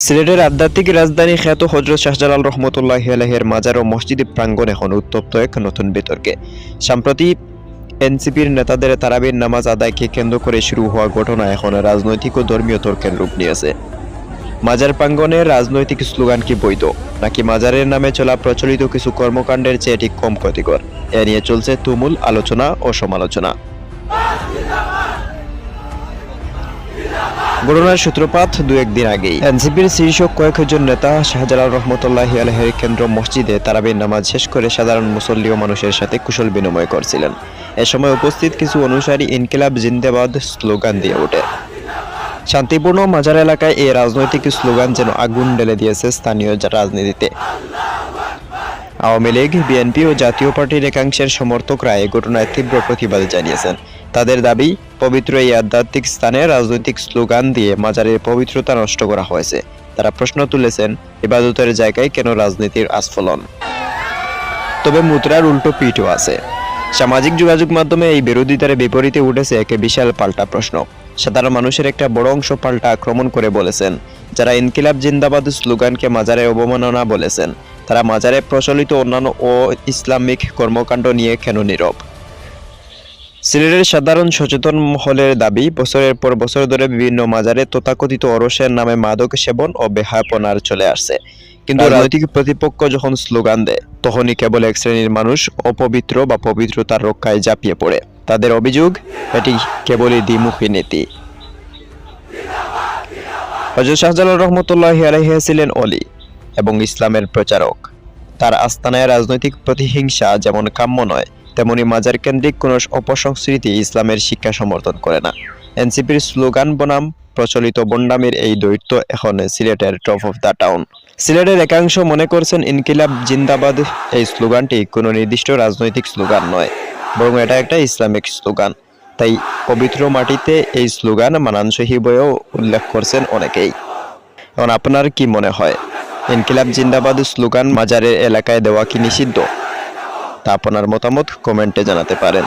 সিলেটের আধ্যাত্মিক রাজধানী খ্যাত হযরত শাহজালাল রহমতুল্লাহি আলাইহির মাজার ও মসজিদ প্রাঙ্গণ এখন উত্তপ্ত এক নতুন বিতর্কে। সম্প্রতি এনসিপির নেতাদের তারাবির নামাজ আদায়কে কেন্দ্র করে শুরু হওয়া ঘটনা এখন রাজনৈতিক ও ধর্মীয় তর্কের রূপ নিয়েছে। মাজার প্রাঙ্গণে রাজনৈতিক স্লোগান কি বৈধ, নাকি মাজারের নামে চলা প্রচলিত কিছু কর্মকাণ্ডের চেয়ে এটি কম ক্ষতিকর? এ নিয়ে চলছে তুমুল আলোচনা ও সমালোচনা। ঘটনার সূত্রপাত দু-একদিন আগেই। এনসিপির শীর্ষ কয়েকজন নেতা শাহজালাল রহমতুল্লাহি আলাইহির কেন্দ্র মসজিদে তারাবির নামাজ শেষ করে সাধারণ মুসল্লি ও মানুষের সাথে কুশল বিনিময় করছিলেন। এ সময় উপস্থিত কিছু অনুসারী ইনকিলাব জিন্দাবাদ স্লোগান দিয়ে ওঠে। শান্তিপূর্ণ মাজার এলাকায় এই রাজনৈতিক স্লোগান যেন আগুন ঢেলে দিয়েছে স্থানীয় রাজনীতিতে। আওয়ামী লীগ, বিএনপি ও জাতীয় পার্টির একাংশের সমর্থকরা এই ঘটনায় তীব্র প্রতিবাদ জানিয়েছেন। তাদের দাবি, পবিত্র এই আধ্যাত্মিক স্থানে রাজনৈতিক স্লোগান দিয়ে মাজারের পবিত্রতা নষ্ট করা হয়েছে। তারা প্রশ্ন তুলেছেন, ইবাদতের জায়গায় কেন রাজনীতির আস্ফলন? তবে মুদ্রার উল্টো পিঠও আছে। সামাজিক যোগাযোগ মাধ্যমে এই বিরোধিতার বিপরীতে উঠেছে এক বিশাল পাল্টা প্রশ্ন। সাধারণ মানুষের একটা বড় অংশ পাল্টা আক্রমণ করে বলেছেন, যারা ইনকিলাব জিন্দাবাদ স্লোগানকে মাজারে অবমাননা বলেছেন, তারা মাজারে প্রচলিত অন্যান্য ও ইসলামিক কর্মকাণ্ড নিয়ে কেন নীরব? সিলেটের সাধারণ সচেতন মহলের দাবি, বছরের পর বছর ধরে বিভিন্ন মাজারে তথাকথিত ওরসের নামে মাদক সেবন ও বেহায়াপনার চলে আসছে। কিন্তু রাজনৈতিক প্রতিপক্ষ যখন স্লোগান দেয়, তখনই কেবল এক শ্রেণীর মানুষ অপবিত্র বা পবিত্রতার রক্ষায় ঝাঁপিয়ে পড়ে। তাদের অভিযোগ, এটি কেবলই দ্বিমুখী নীতি। হযরত শাহজালাল রহমতুল্লাহি আলাইহি ছিলেন ওলি এবং ইসলামের প্রচারক। তার আস্তানায় রাজনৈতিক প্রতিহিংসা যেমন কাম্য নয়, তেমনি মাজার কেন্দ্রিক কোনো অপসংস্কৃতি ইসলামের শিক্ষা সমর্থন করে না। এনসিপির স্লোগান বনাম প্রচলিত বন্ডামির এই দ্বৈত এখন সিলেটের টপ অফ দ্য টাউন। সিলেটের একাংশ মনে করছেন, ইনকিলাব জিন্দাবাদ এই স্লোগানটি কোনো নির্দিষ্ট রাজনৈতিক স্লোগান নয়, বরং এটা একটা ইসলামিক স্লোগান। তাই পবিত্র মাটিতে এই স্লোগান মানানসই বলেও উল্লেখ করছেন অনেকেই। এখন আপনার কি মনে হয়, ইনকিলাব জিন্দাবাদ স্লোগান মাজারের এলাকায় দেওয়া কি নিষিদ্ধ? তা আপনার মতামত কমেন্টে জানাতে পারেন।